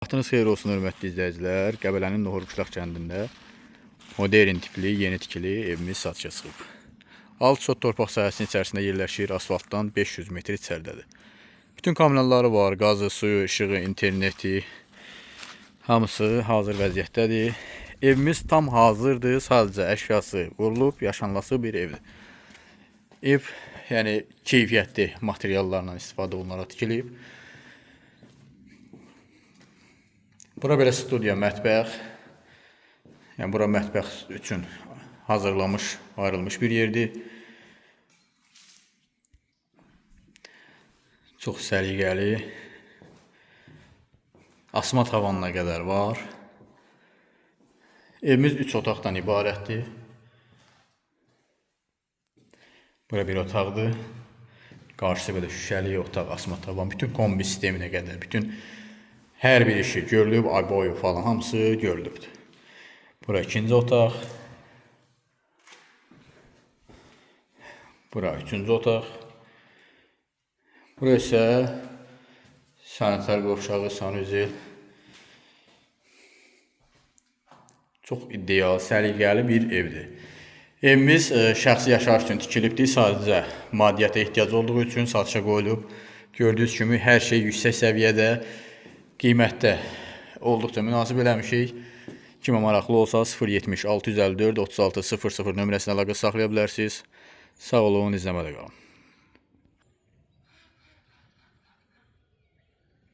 Vaxtınız xeyir olsun, hörmətli izləyicilər. Qəbələnin Nohur Qışlaq kəndində modern tipli, yeni tikili evimiz satışa çıxıb. 6 sot torpaq sahəsinin içərisində yerləşir, asfaltdan 500 metr içəridədir. Bütün kommunalları var, qazı, suyu, işığı, interneti, hamısı hazır vəziyyətdədir. Evimiz tam hazırdır, sadəcə əşyası vurulub, yaşanlası bir evdir. Ev, yəni keyfiyyətli materiallarla istifadə olunaraq tikilib. Bura belə studiya, mətbəx. Yəni bura mətbəx üçün hazırlanmış, ayrılmış bir yerdir. Çox səliqəli. Asma tavanına qədər var. Evimiz 3 otaqdan ibarətdir. Bura bir otaqdır. Qarşısı belə şüşəli otaq, asma tavan, bütün kombi sisteminə qədər, bütün hər bir işi görülüb, ay boyu falan hamısı görülübdür. Bura ikinci otaq. Bura üçüncü otaq. Bura isə sanitar qovşağı, sanuzel. Çox ideal, səliqəli bir evdir. Evimiz şəxsi yaşayış üçün tikilibdir. Sadəcə maddiyyata ehtiyac olduğu üçün satışa qoyulub. Gördüyünüz kimi hər şey yüksək səviyyədə, qiymətdə olduqca münasib eləmişik. Kimə maraqlı olsa 070 654 36 00 nömrəsinə əlaqə saxlaya bilərsiniz. Sağ olun, izləmədə qalın.